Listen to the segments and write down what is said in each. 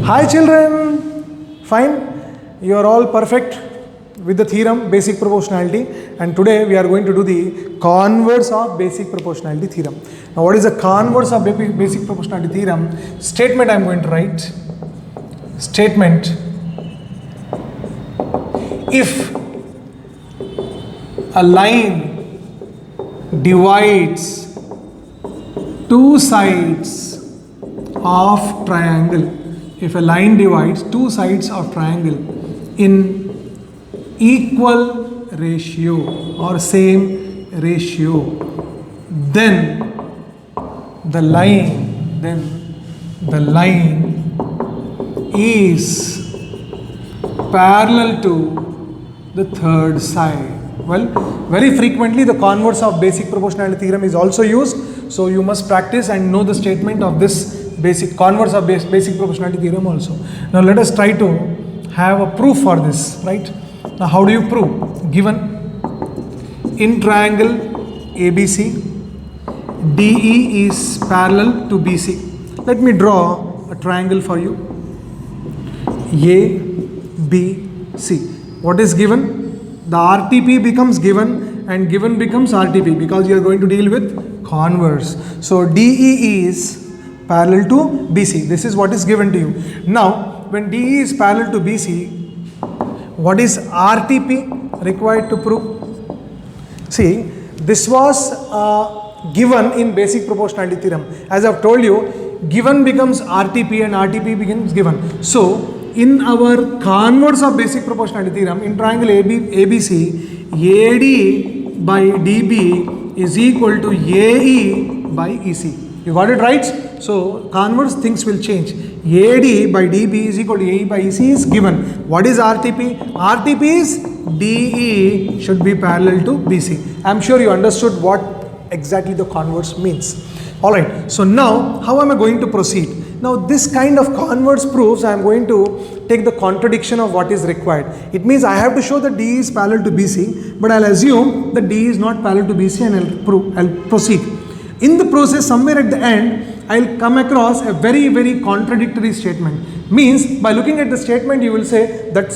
Hi children, fine, you are all perfect with the theorem basic proportionality, and today we are going to do the converse of basic proportionality theorem. Now what is the converse of basic proportionality theorem? Statement I am going to write. Statement: if a line divides two sides of triangle, if a line divides two sides of triangle in equal ratio or same ratio, then the line is parallel to the third side. Well, very frequently the converse of basic proportionality theorem is also used, so you must practice and know the statement of this basic converse of basic proportionality theorem also. Now let us try to have a proof for this, right? Now how do you prove? Given in triangle ABC, DE is parallel to BC. Let me draw a triangle for you. ABC. What is given? The RTP becomes given and given becomes RTP because you are going to deal with converse. So DE is parallel to BC. This is what is given to you. Now when DE is parallel to BC, what is RTP required to prove? See, this was given in basic proportionality theorem. As I have told you, given becomes RTP and RTP becomes given. So in our converse of basic proportionality theorem, in triangle ABC, AD by DB is equal to AE by EC. You got it right? So converse things will change. AD by DB is equal to AE by EC is given. What is RTP? RTP is DE should be parallel to BC. I am sure you understood what exactly the converse means. Alright, so now how am I going to proceed? Now this kind of converse proofs I am going to take the contradiction of what is required. It means I have to show that DE is parallel to BC, but I'll assume that DE is not parallel to BC and I'll proceed. In the process, somewhere at the end, I'll come across a very contradictory statement. Means by looking at the statement, you will say that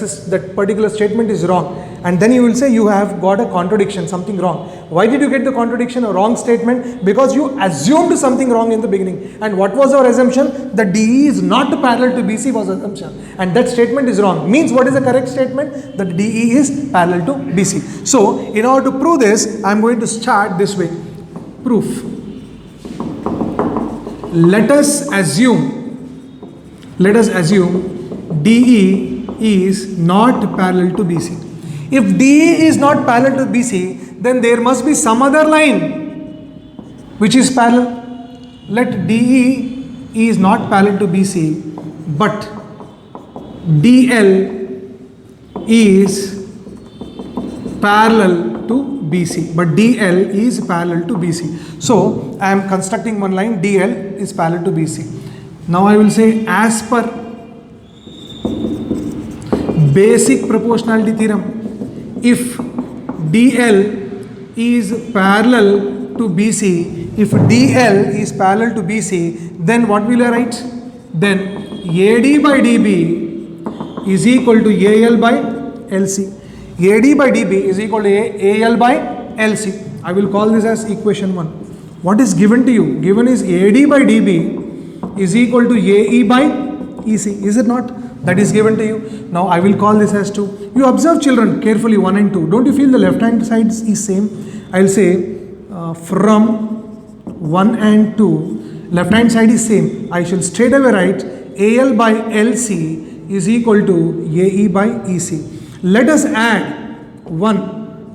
particular statement is wrong, and then you will say you have got a contradiction, something wrong. Why did you get the contradiction, a wrong statement? Because you assumed something wrong in the beginning. And what was our assumption? That DE is not parallel to BC was assumption, and that statement is wrong. Means what is the correct statement? That DE is parallel to BC. So in order to prove this, I am going to start this way. Proof. Let us assume DE is not parallel to BC. If DE is not parallel to BC, then there must be some other line which is parallel. Let DE is not parallel to BC, but DL is parallel to BC, but DL is parallel to BC. So I am constructing one line, DL is parallel to BC. Now I will say, as per basic proportionality theorem, if DL is parallel to BC, if DL is parallel to BC, then what will I write? Then AD by DB is equal to AL by LC. AD by DB is equal to AL by LC. I will call this as equation 1. What is given to you? Given is AD by DB is equal to AE by EC. Is it not? That is given to you. Now I will call this as 2. You observe children carefully 1 and 2. Don't you feel the left hand side is same? I will say from 1 and 2, left hand side is same. I shall straight away write AL by LC is equal to AE by EC. Let us add 1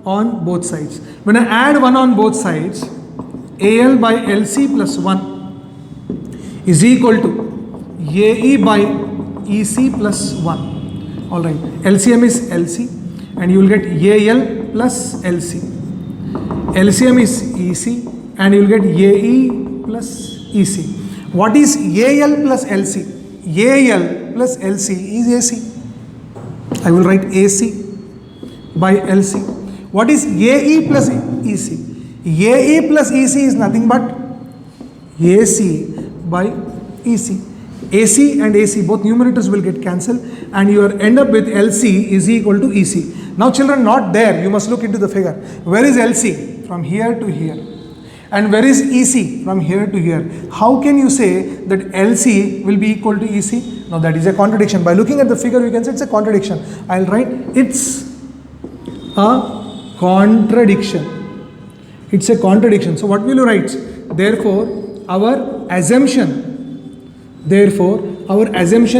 on both sides. When I add 1 on both sides, AL by LC plus 1 is equal to AE by EC plus 1. Alright, LCM is LC and you will get AL plus LC. LCM is EC and you will get AE plus EC. What is AL plus LC? AL plus LC is AC. I will write AC by LC. What is AE plus EC? AE plus EC is nothing but AC by EC. AC and AC, both numerators will get cancelled, and you end up with LC is equal to EC. Now children, not there, you must look into the figure. Where is LC? From here to here. And where is EC? From here to here. How can you say that LC will be equal to EC? Now that is a contradiction. By looking at the figure, we can say it's a contradiction. I'll write it's a contradiction. It's a contradiction. So what will you write? Therefore, our assumption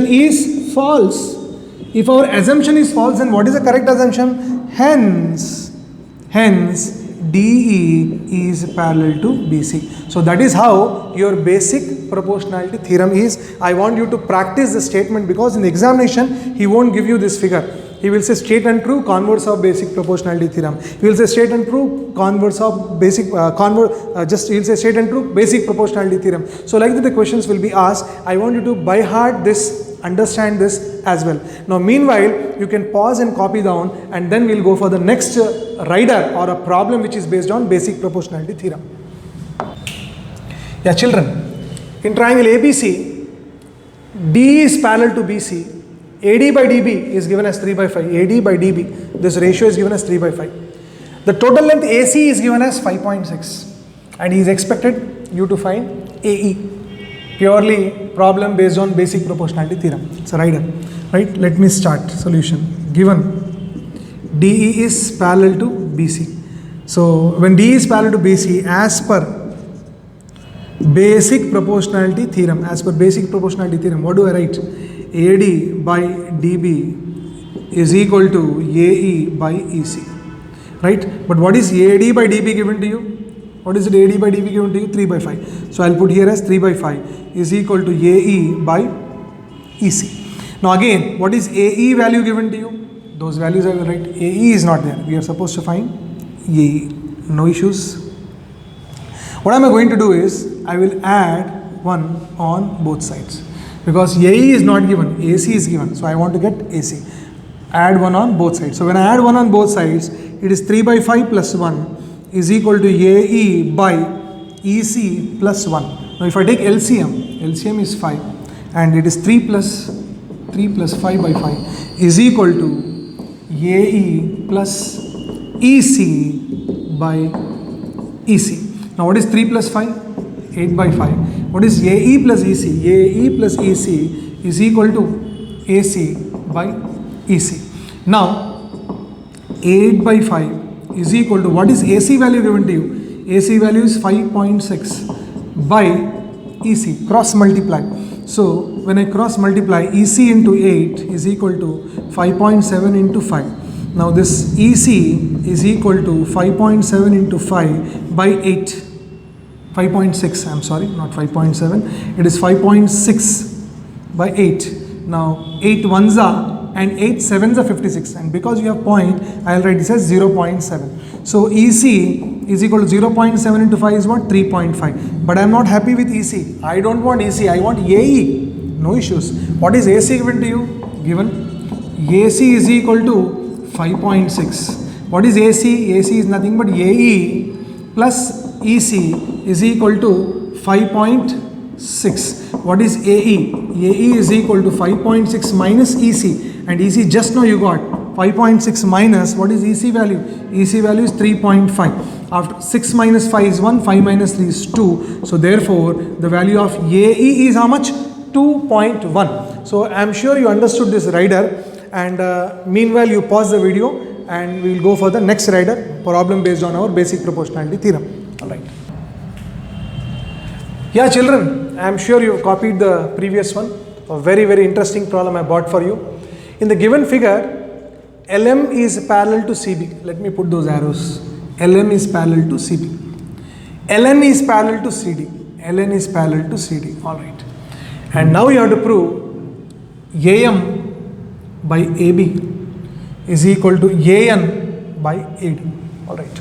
is false. If our assumption is false, then what is the correct assumption? Hence DE is parallel to BC. So that is how your basic proportionality theorem is. I want you to practice the statement, because in the examination he won't give you this figure. He will say state and prove converse of basic proportionality theorem. He will say state and prove converse of basic he'll say state and prove basic proportionality theorem. So like that the questions will be asked. I want you to by heart this, understand this as well. Now meanwhile, you can pause and copy down, and then we'll go for the next rider or a problem which is based on basic proportionality theorem. Yeah children, in triangle ABC, D is parallel to BC. AD by DB is given as 3 by 5. AD by DB, this ratio is given as 3 by 5. The total length AC is given as 5.6, and he is expected you to find AE. Purely problem based on basic proportionality theorem. It's a rider, right? Let me start. Solution. Given DE is parallel to BC. So when D is parallel to BC, as per basic proportionality theorem, what do I write? AD by DB is equal to AE by EC, right? But what is AD by DB given to you? What is it AD by DB given to you? 3 by 5. So I'll put here as 3 by 5 is equal to AE by EC. Now again, what is AE value given to you? Those values I will write. AE is not there. We are supposed to find AE. No issues. What am I going to do is, I will add 1 on both sides. Because AE is not given, AC is given. So I want to get AC. Add 1 on both sides. So when I add 1 on both sides, it is 3 by 5 plus 1 is equal to AE by EC plus 1. Now if I take LCM is 5, and it is 3 plus 5 by 5 is equal to AE plus EC by EC. Now what is 3 plus 5? 8 by 5. What is AE plus EC? AE plus EC is equal to AC by EC. Now 8 by 5 is equal to, what is AC value given to you? AC value is 5.6 by EC, cross multiply. So when I cross multiply, EC into 8 is equal to 5.7 into 5. Now this EC is equal to 5.7 into 5 by 8. 5.6, I'm sorry, not 5.7. It is 5.6 by 8. Now 8 ones are and 8 sevens are 56, and because you have point, I'll write this as 0.7. So EC is equal to 0.7 into 5 is what? 3.5. But I'm not happy with EC. I don't want EC, I want AE. No issues. What is AC given to you? Given AC is equal to 5.6. What is AC? AC is nothing but AE plus EC is equal to 5.6. What is AE? AE is equal to 5.6 minus EC, and EC just now you got 5.6 minus, what is EC value? EC value is 3.5. After 6 minus 5 is 1, 5 minus 3 is 2. So therefore the value of AE is how much? 2.1. So I am sure you understood this rider, and meanwhile you pause the video and we will go for the next rider, problem based on our basic proportionality theorem. Alright. Yeah children, I am sure you have copied the previous one. A very interesting problem I brought for you. In the given figure, LM is parallel to CB. Let me put those arrows. LM is parallel to CB. LN is parallel to CD. LN is parallel to CD. Alright. And now you have to prove AM by AB is equal to AN by AD. Alright.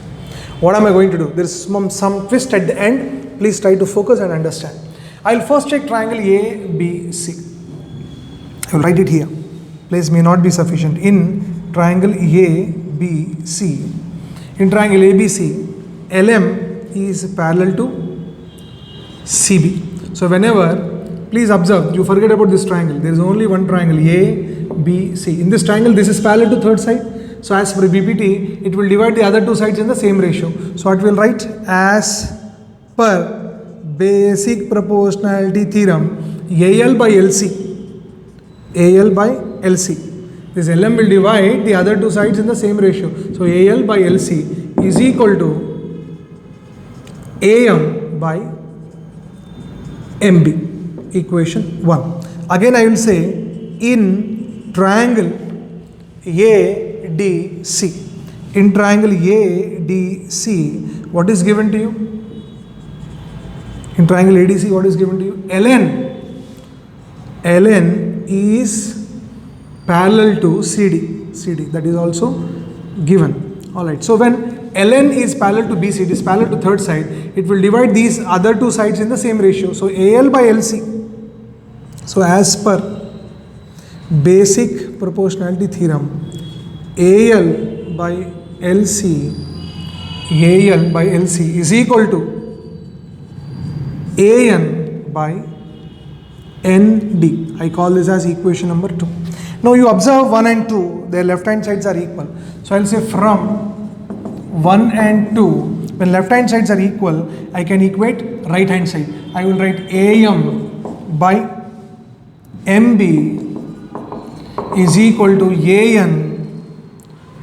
What am I going to do? There is some twist at the end. Please try to focus and understand. I will first take triangle ABC. I will write it here. Place may not be sufficient. In triangle ABC, in triangle ABC, LM is parallel to CB. So whenever please observe, you forget about this triangle. There is only one triangle, A, B, C. In this triangle, this is parallel to third side. So as per BPT, it will divide the other two sides in the same ratio. So what we will write? As per basic proportionality theorem, AL by LC. AL by LC. This LM will divide the other two sides in the same ratio. So AL by LC is equal to AM by MB. Equation 1. Again I will say, in triangle ADC, in triangle ADC, what is given to you? In triangle ADC, what is given to you? LN is parallel to CD. That is also given. Alright, so when LN is parallel to BC, it is parallel to third side, it will divide these other two sides in the same ratio. So AL by LC. So as per basic proportionality theorem, AL by LC is equal to AN by ND. I call this as equation number 2. Now you observe 1 and 2, their left hand sides are equal. So I will say from 1 and 2, when left hand sides are equal, I can equate right hand side. I will write AM by MB is equal to AN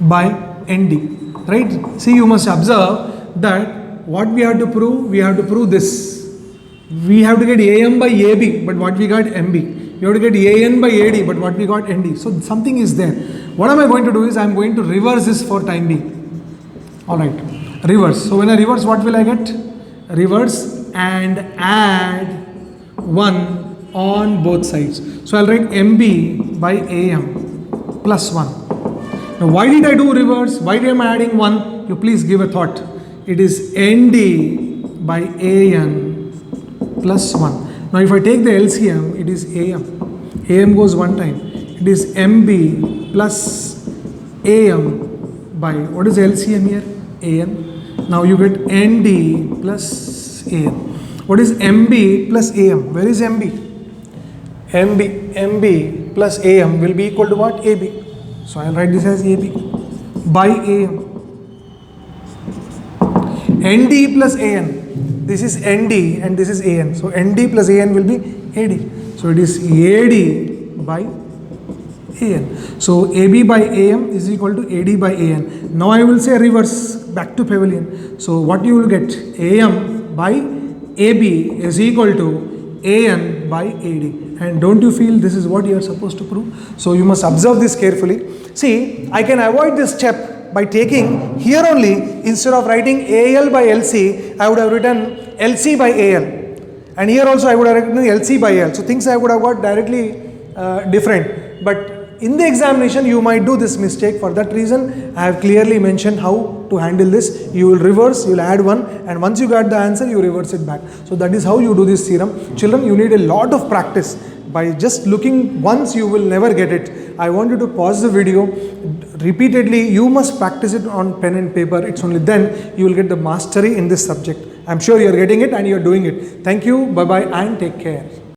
by ND. Right? See, you must observe that what we have to prove this. We have to get AM by AB, but what we got MB. You have to get AN by AD, but what we got ND. So something is there. What am I going to do is I am going to reverse this for time being. Alright, reverse. So when I reverse, what will I get? Reverse and add 1 on both sides. So I'll write MB by AM plus 1. Now why did I do reverse? Why am I adding 1? You please give a thought. It is ND by AN plus 1. Now if I take the LCM, it is AM. AM goes one time. It is MB plus AM by, what is LCM here? AN. Now you get ND plus AN. What is MB plus AM? Where is MB? MB plus AM will be equal to what? AB. So I will write this as AB by AM. ND plus AN. This is ND and this is AN. So ND plus AN will be AD. So it is AD by AN. So AB by AM is equal to AD by AN. Now I will say reverse back to Pavilion. So what you will get? AM by AB is equal to AN by AD. And don't you feel this is what you are supposed to prove? So you must observe this carefully. See, I can avoid this step by taking here only, instead of writing AL by LC, I would have written LC by AL. And here also I would have written LC by AL. So things I would have got directly different. But in the examination, you might do this mistake. For that reason, I have clearly mentioned how to handle this. You will reverse, you will add 1, and once you got the answer, you reverse it back. So that is how you do this theorem. Children, you need a lot of practice. By just looking once, you will never get it. I want you to pause the video. Repeatedly, you must practice it on pen and paper. It's only then you will get the mastery in this subject. I'm sure you are getting it and you are doing it. Thank you, bye-bye, and take care.